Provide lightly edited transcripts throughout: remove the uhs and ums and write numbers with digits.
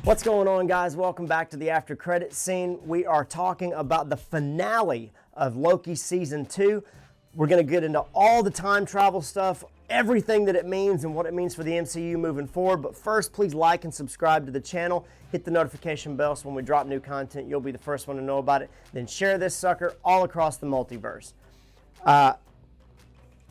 What's going on, guys? Welcome back to the after credit scene. We are talking about the finale of Loki season 2. We're going to get into all the time travel stuff, everything that it means and what it means for the MCU moving forward. But first, please like and subscribe to the channel. Hit the notification bell so when we drop new content, you'll be the first one to know about it. Then share this sucker all across the multiverse.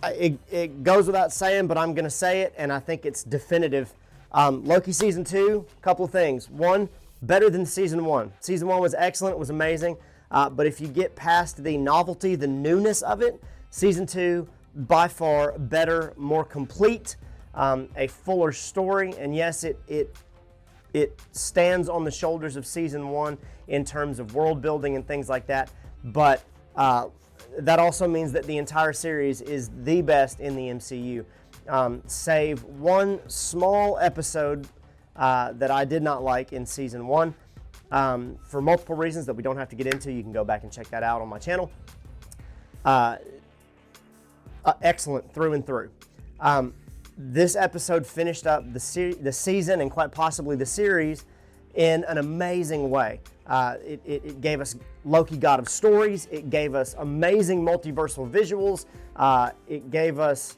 It goes without saying, but I'm going to say it, and I think it's definitive. Loki season 2, couple of things. One, better than season 1. Season 1 was excellent, it was amazing. But if you get past the novelty, the newness of it, season 2, by far better, more complete, a fuller story. And yes, it stands on the shoulders of season 1 in terms of world building and things like that. But that also means that the entire series is the best in the MCU. Save one small episode that I did not like in season 1 for multiple reasons that we don't have to get into. You can go back and check that out on my channel. Excellent through and through. This episode finished up the season and quite possibly the series in an amazing way. It gave us Loki, God of Stories. It gave us amazing multiversal visuals. It gave us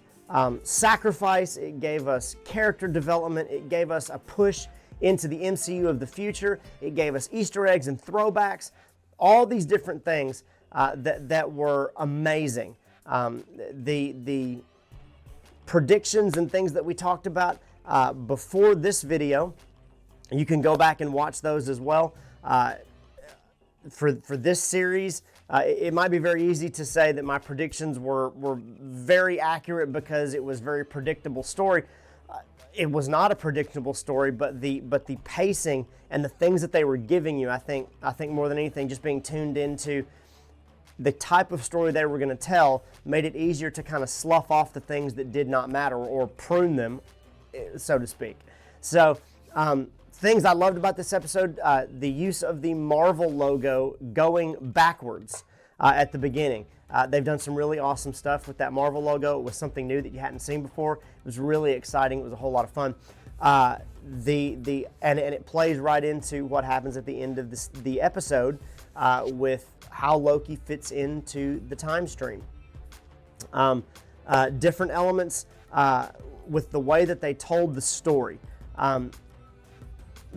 sacrifice. It gave us character development. It gave us a push into the MCU of the future. It gave us Easter eggs and throwbacks. All these different things that were amazing. The predictions and things that we talked about before this video, you can go back and watch those as well. For this series, it might be very easy to say that my predictions were very accurate because it was a very predictable story. It was not a predictable story, but the pacing and the things that they were giving you, I think more than anything, just being tuned into the type of story they were going to tell made it easier to kind of slough off the things that did not matter or prune them, so to speak. So, things I loved about this episode, the use of the Marvel logo going backwards at the beginning. They've done some really awesome stuff with that Marvel logo. It was something new that you hadn't seen before. It was really exciting. It was a whole lot of fun. And it plays right into what happens at the end of the episode with how Loki fits into the time stream. Different elements with the way that they told the story.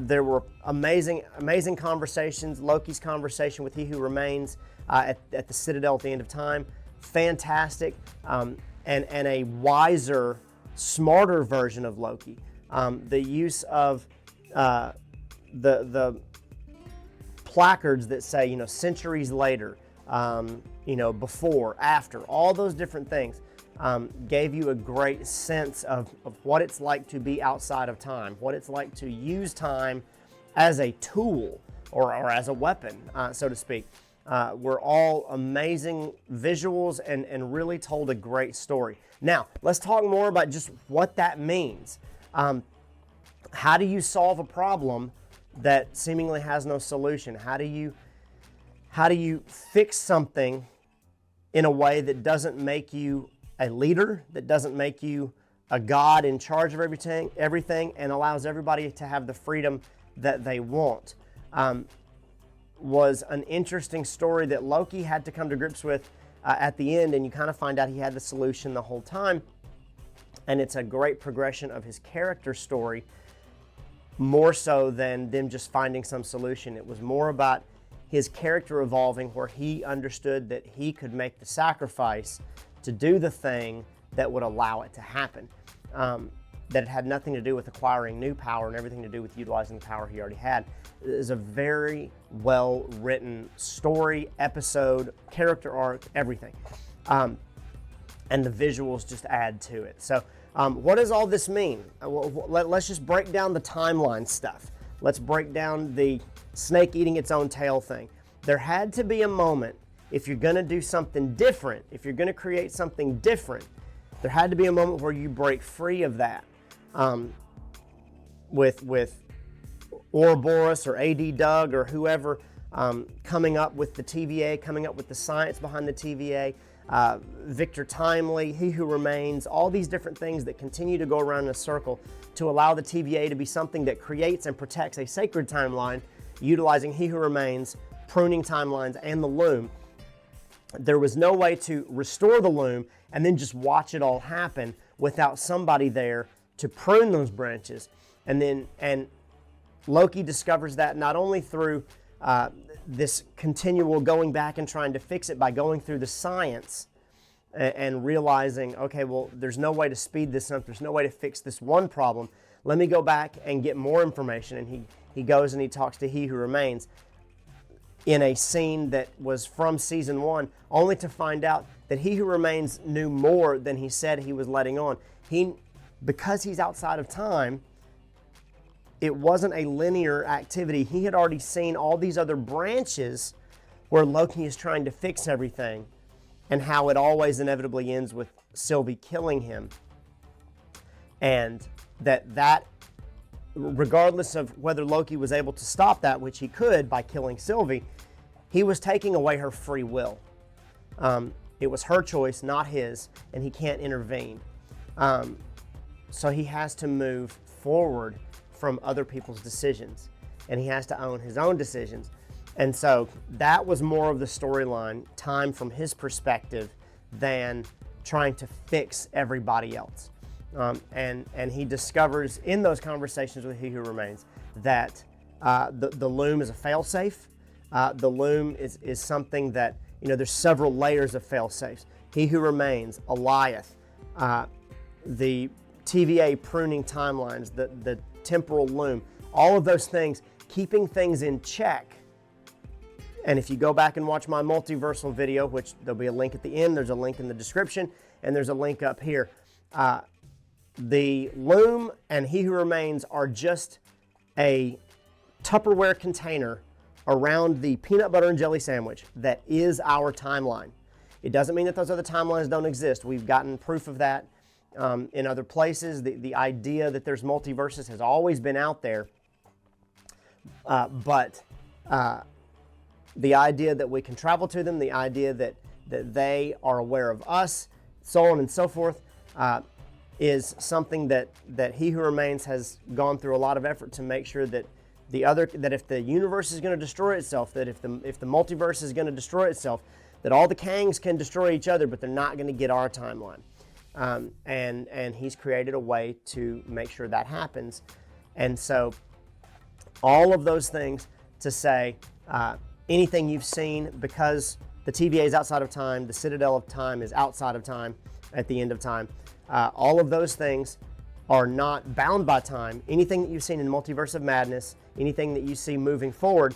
There were amazing conversations. Loki's conversation with He Who Remains at the Citadel at the end of time, fantastic, and a wiser, smarter version of Loki. The use of the placards that say, centuries later, before, after, all those different things. Gave you a great sense of what it's like to be outside of time, what it's like to use time as a tool or as a weapon, so to speak. Were all amazing visuals and really told a great story. Now, let's talk more about just what that means. How do you solve a problem that seemingly has no solution? How do you fix something in a way that doesn't make you a leader, that doesn't make you a god in charge of everything, and allows everybody to have the freedom that they want? Was an interesting story that Loki had to come to grips with at the end, and you kind of find out he had the solution the whole time. And it's a great progression of his character story, more so than them just finding some solution. It was more about his character evolving, where he understood that he could make the sacrifice to do the thing that would allow it to happen. That it had nothing to do with acquiring new power and everything to do with utilizing the power he already had. It is a very well written story, episode, character arc, everything. And the visuals just add to it. So what does all this mean? Let's just break down the timeline stuff. Let's break down the snake eating its own tail thing. There had to be a moment, if you're going to do something different, if you're going to create something different, there had to be a moment where you break free of that. With Ouroboros or A.D. Doug or whoever coming up with the TVA, coming up with the science behind the TVA, Victor Timely, He Who Remains, all these different things that continue to go around in a circle to allow the TVA to be something that creates and protects a sacred timeline, utilizing He Who Remains, pruning timelines, and the loom. There was no way to restore the loom and then just watch it all happen without somebody there to prune those branches. And Loki discovers that not only through this continual going back and trying to fix it by going through the science and realizing, okay, well, there's no way to speed this up. There's no way to fix this one problem. Let me go back and get more information. And he goes and he talks to He Who Remains in a scene that was from season 1, only to find out that He Who Remains knew more than he said he was letting on. Because he's outside of time, it wasn't a linear activity. He had already seen all these other branches where Loki is trying to fix everything and how it always inevitably ends with Sylvie killing him. And that regardless of whether Loki was able to stop that, which he could by killing Sylvie, he was taking away her free will. It was her choice, not his, and he can't intervene. So he has to move forward from other people's decisions, and he has to own his own decisions. And so that was more of the storyline, time from his perspective, than trying to fix everybody else. And he discovers in those conversations with He Who Remains that the loom is a failsafe. The loom is something that, there's several layers of failsafes. He Who Remains, Eliath, the TVA pruning timelines, the temporal loom, all of those things, keeping things in check. And if you go back and watch my multiversal video, which there'll be a link at the end, there's a link in the description, and there's a link up here. The loom and He Who Remains are just a Tupperware container around the peanut butter and jelly sandwich that is our timeline. It doesn't mean that those other timelines don't exist. We've gotten proof of that in other places. The idea that there's multiverses has always been out there. But the idea that we can travel to them, the idea that they are aware of us, so on and so forth, is something that He Who Remains has gone through a lot of effort to make sure that if the universe is going to destroy itself, that if the multiverse is going to destroy itself, that all the Kangs can destroy each other, but they're not going to get our timeline. And he's created a way to make sure that happens. And so all of those things to say, anything you've seen, because the TVA is outside of time, the Citadel of Time is outside of time at the end of time, all of those things are not bound by time. Anything that you've seen in Multiverse of Madness, anything that you see moving forward,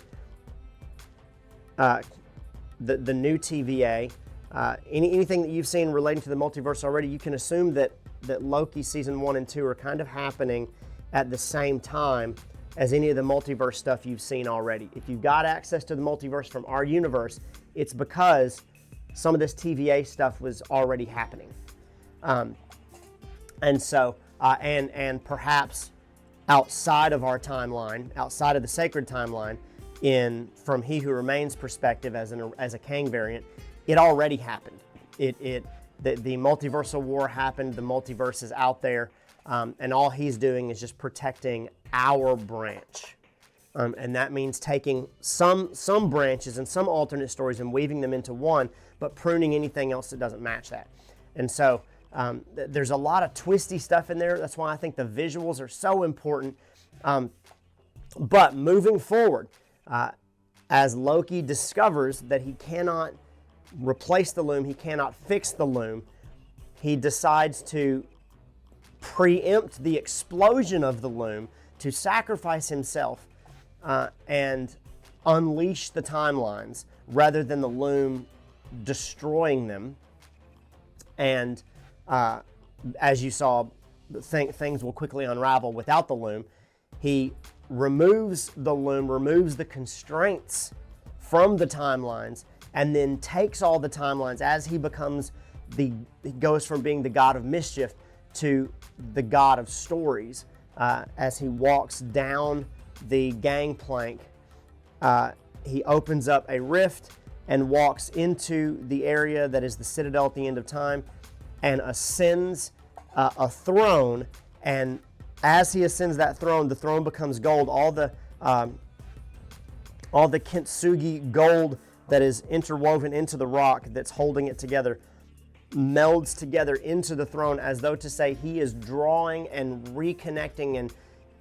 the new TVA, anything that you've seen relating to the multiverse already, you can assume that Loki season 1 and 2 are kind of happening at the same time as any of the multiverse stuff you've seen already. If you've got access to the multiverse from our universe, it's because some of this TVA stuff was already happening. And so, and perhaps outside of our timeline, outside of the sacred timeline, from He Who Remains perspective as a Kang variant, it already happened. The multiversal war happened. The multiverse is out there, and all he's doing is just protecting our branch, and that means taking some branches and some alternate stories and weaving them into one, but pruning anything else that doesn't match that. And so there's a lot of twisty stuff in there. That's why I think the visuals are so important. But moving forward, as Loki discovers that he cannot replace the loom, he cannot fix the loom, he decides to preempt the explosion of the loom, to sacrifice himself and unleash the timelines rather than the loom destroying them. And as you saw, things will quickly unravel without the loom. He removes the loom, removes the constraints from the timelines, and then takes all the timelines as he goes from being the god of mischief to the god of stories. As he walks down the gangplank he opens up a rift and walks into the area that is the Citadel at the end of time and ascends a throne. And as he ascends that throne, the throne becomes gold. All the kintsugi gold that is interwoven into the rock that's holding it together melds together into the throne, as though to say he is drawing and reconnecting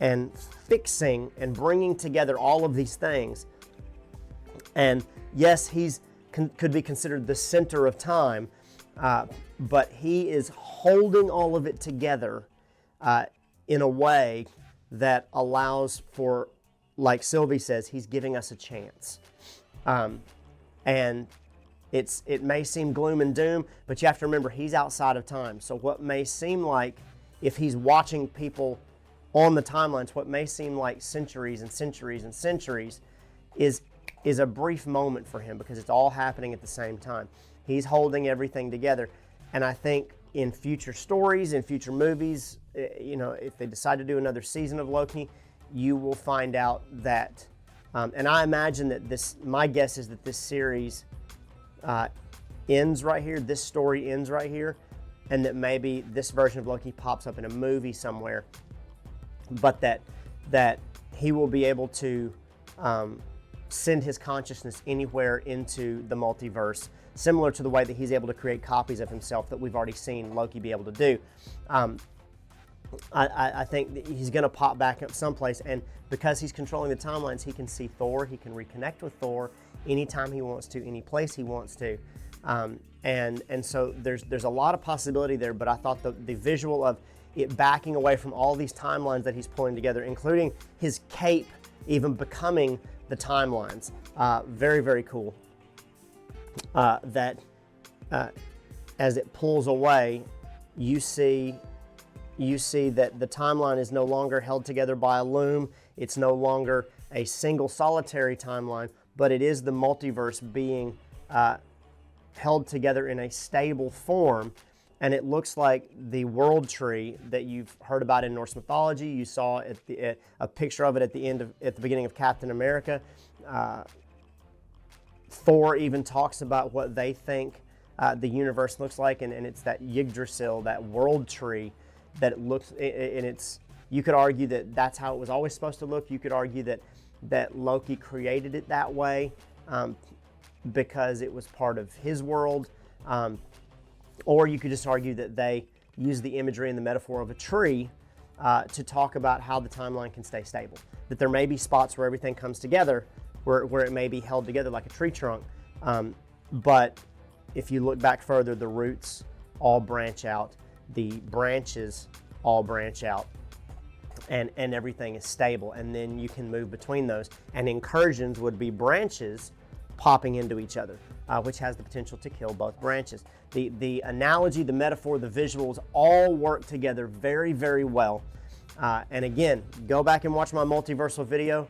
and fixing and bringing together all of these things. And yes, he's could be considered the center of time, but he is holding all of it together in a way that allows for, like Sylvie says, he's giving us a chance. And it may seem gloom and doom, but you have to remember he's outside of time. So what may seem like, if he's watching people on the timelines, what may seem like centuries and centuries and centuries is a brief moment for him, because it's all happening at the same time. He's holding everything together. And I think in future stories, in future movies, if they decide to do another season of Loki, you will find out that, and I imagine that my guess is that this series ends right here, this story ends right here, and that maybe this version of Loki pops up in a movie somewhere, but that he will be able to send his consciousness anywhere into the multiverse, similar to the way that he's able to create copies of himself that we've already seen Loki be able to do. I think that he's going to pop back up someplace, and because he's controlling the timelines, he can see Thor, he can reconnect with Thor anytime he wants to, any place he wants to. And so there's a lot of possibility there, but I thought the visual of it backing away from all these timelines that he's pulling together, including his cape even becoming the timelines, very, very cool. That as it pulls away, you see that the timeline is no longer held together by a loom. It's no longer a single solitary timeline, but it is the multiverse being held together in a stable form. And it looks like the world tree that you've heard about in Norse mythology. You saw a picture of it at the beginning of Captain America. Thor even talks about what they think the universe looks like, and it's that Yggdrasil, that world tree, that it looks. And it's, you could argue that that's how it was always supposed to look. You could argue that Loki created it that way because it was part of his world. Or you could just argue that they use the imagery and the metaphor of a tree to talk about how the timeline can stay stable. That there may be spots where everything comes together, where it may be held together like a tree trunk. But if you look back further, the roots all branch out, the branches all branch out, and everything is stable. And then you can move between those. And incursions would be branches popping into each other, which has the potential to kill both branches. The analogy, the metaphor, the visuals all work together very, very well. And again, go back and watch my multiversal video.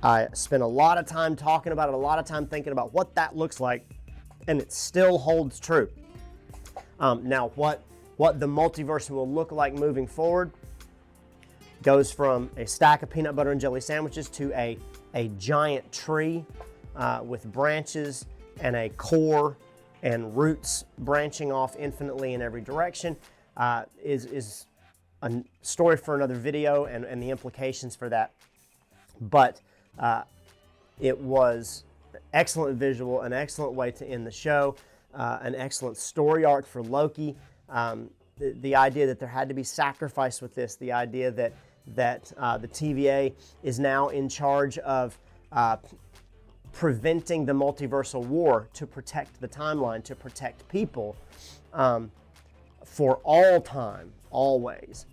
I spent a lot of time talking about it, a lot of time thinking about what that looks like, and it still holds true. Now, what the multiverse will look like moving forward goes from a stack of peanut butter and jelly sandwiches to a giant tree with branches and a core and roots branching off infinitely in every direction, is a story for another video, and the implications for that. But it was excellent visual, an excellent way to end the show, an excellent story arc for Loki. The idea that there had to be sacrifice with this, the idea that the TVA is now in charge of preventing the multiversal war to protect the timeline, to protect people for all time, always,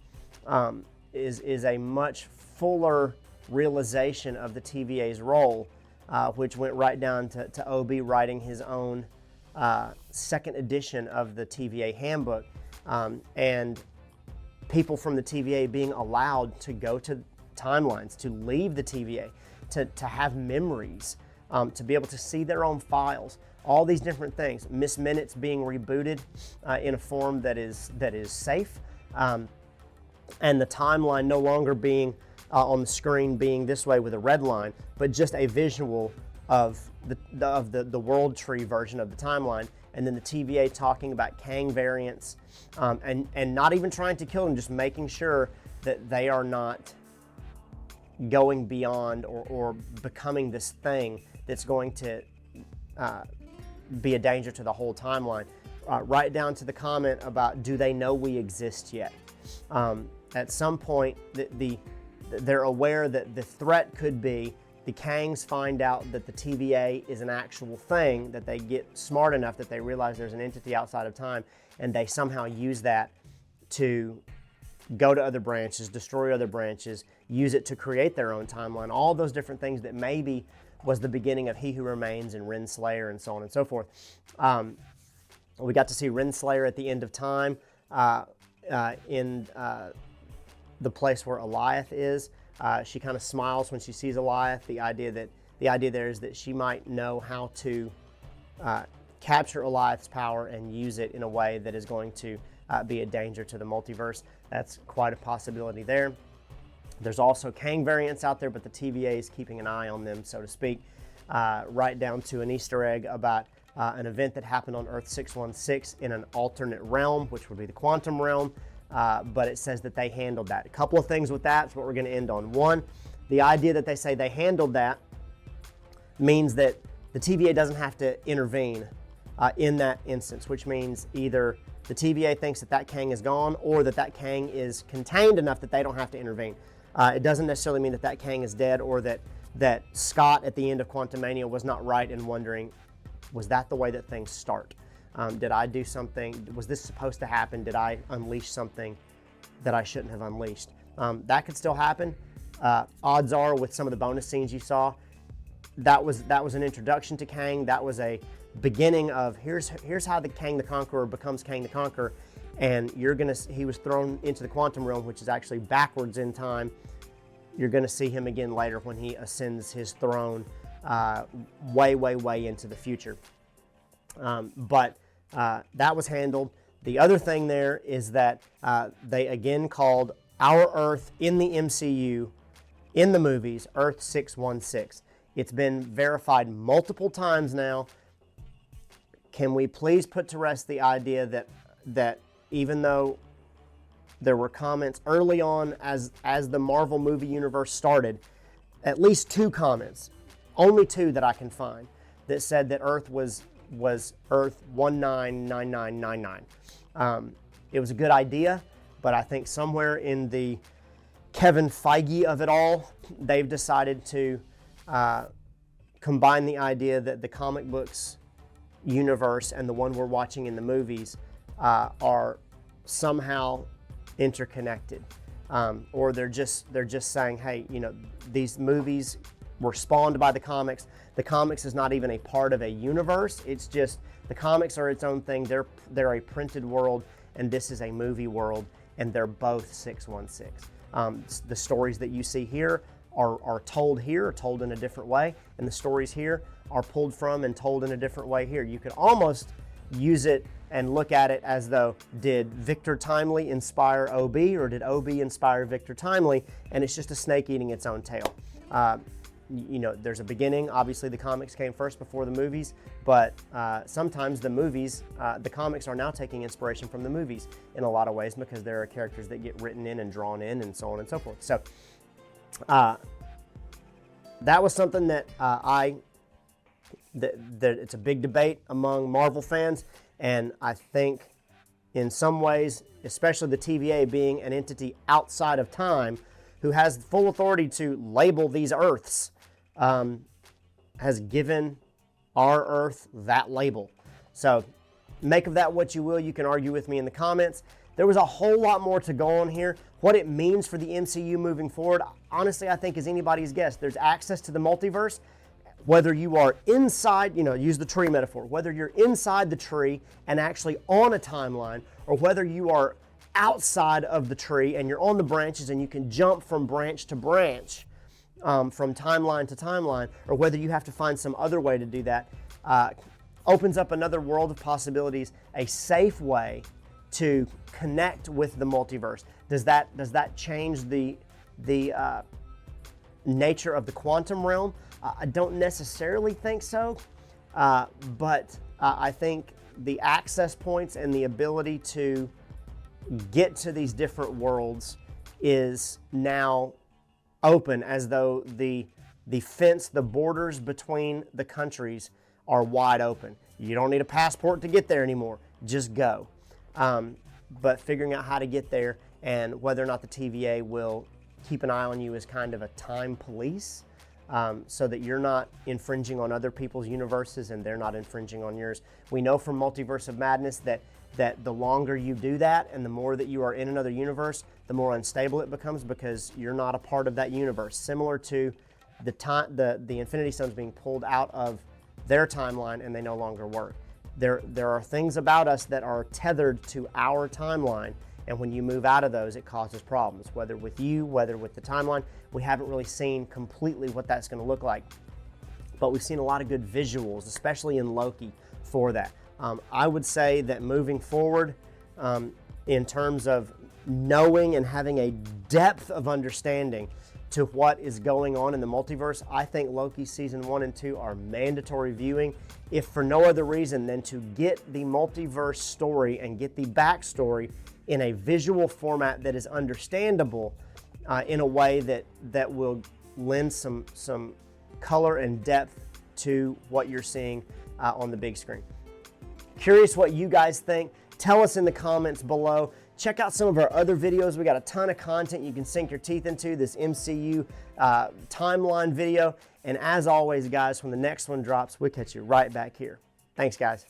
is a much fuller realization of the TVA's role, which went right down to OB writing his own second edition of the TVA handbook, and people from the TVA being allowed to go to timelines, to leave the TVA, to have memories, to be able to see their own files, all these different things. Miss Minutes being rebooted in a form that is safe, and the timeline no longer being on the screen being this way with a red line, but just a visual of the world tree version of the timeline, and then the TVA talking about Kang variants, and not even trying to kill them, just making sure that they are not going beyond or becoming this thing that's going to be a danger to the whole timeline. Right down to the comment about, do they know we exist yet? At some point, they're aware that the threat could be the Kangs find out that the TVA is an actual thing, that they get smart enough that they realize there's an entity outside of time, and they somehow use that to go to other branches, destroy other branches, use it to create their own timeline, all those different things that maybe was the beginning of He Who Remains and Renslayer and so on and so forth. We got to see Renslayer at the end of time in the place where Alioth is. She kind of smiles when she sees Alioth. The idea there is that she might know how to capture Alioth's power and use it in a way that is going to be a danger to the multiverse. That's quite a possibility there. There's also Kang variants out there, but the TVA is keeping an eye on them, so to speak, right down to an Easter egg about an event that happened on Earth 616 in an alternate realm, which would be the quantum realm, but it says that they handled that. A couple of things with that is what we're going to end on. One, the idea that they say they handled that means that the TVA doesn't have to intervene in that instance, which means either the TVA thinks that Kang is gone, or that Kang is contained enough that they don't have to intervene. It doesn't necessarily mean that Kang is dead, or that Scott at the end of Quantumania was not right in wondering, was that the way that things start? Did I do something? Was this supposed to happen? Did I unleash something that I shouldn't have unleashed? That could still happen. Odds are, with some of the bonus scenes you saw, that was an introduction to Kang. That was a beginning of here's how the Kang the Conqueror becomes Kang the Conqueror, and he was thrown into the quantum realm, which is actually backwards in time. You're going to see him again later when he ascends his throne way into the future. But that was handled. The other thing there is that they again called our Earth in the MCU, in the movies, Earth 616. It's been verified multiple times now. Can we please put to rest the idea that even though there were comments early on as the Marvel movie universe started, at least 2 comments, only 2 that I can find, that said that Earth was Earth 199999. It was a good idea, but I think somewhere in the Kevin Feige of it all, they've decided to combine the idea that the comic books universe and the one we're watching in the movies are somehow interconnected, or they're just saying, hey, these movies were spawned by the comics. The comics is not even a part of a universe. It's just the comics are its own thing. They're a printed world, and this is a movie world, and they're both 616. The stories that you see here are told here, are told in a different way, and the stories here are pulled from and told in a different way here. You could almost use it and look at it as though, did Victor Timely inspire OB, or did OB inspire Victor Timely? And it's just a snake eating its own tail. There's a beginning. Obviously, the comics came first before the movies, but sometimes the comics are now taking inspiration from the movies in a lot of ways, because there are characters that get written in and drawn in and so on and so forth. So that was something that it's a big debate among Marvel fans, and I think in some ways, especially the TVA being an entity outside of time who has full authority to label these Earths, has given our Earth that label. So make of that what you will. You can argue with me in the comments. There was a whole lot more to go on here. What it means for the MCU moving forward, honestly, I think is anybody's guess. There's access to the multiverse. Whether you are inside, use the tree metaphor, whether you're inside the tree and actually on a timeline, or whether you are outside of the tree and you're on the branches and you can jump from branch to branch, from timeline to timeline, or whether you have to find some other way to do that, opens up another world of possibilities, a safe way to connect with the multiverse. Does that change the nature of the quantum realm? I don't necessarily think so, but I think the access points and the ability to get to these different worlds is now open, as though the fence, the borders between the countries are wide open. You don't need a passport to get there anymore. Just go. But figuring out how to get there and whether or not the TVA will keep an eye on you as kind of a time police, so that you're not infringing on other people's universes and they're not infringing on yours. We know from Multiverse of Madness that the longer you do that and the more that you are in another universe, the more unstable it becomes because you're not a part of that universe. Similar to the Infinity Stones being pulled out of their timeline and they no longer work. There are things about us that are tethered to our timeline, and when you move out of those, it causes problems, whether with you, whether with the timeline. We haven't really seen completely what that's going to look like, but we've seen a lot of good visuals, especially in Loki, for that. I would say that moving forward, in terms of knowing and having a depth of understanding to what is going on in the multiverse, I think Loki season 1 and 2 are mandatory viewing, if for no other reason than to get the multiverse story and get the backstory in a visual format that is understandable, in a way that will lend some color and depth to what you're seeing on the big screen. Curious what you guys think. Tell us in the comments below. Check out some of our other videos. We got a ton of content you can sink your teeth into, this MCU timeline video. And as always, guys, when the next one drops, we'll catch you right back here. Thanks, guys.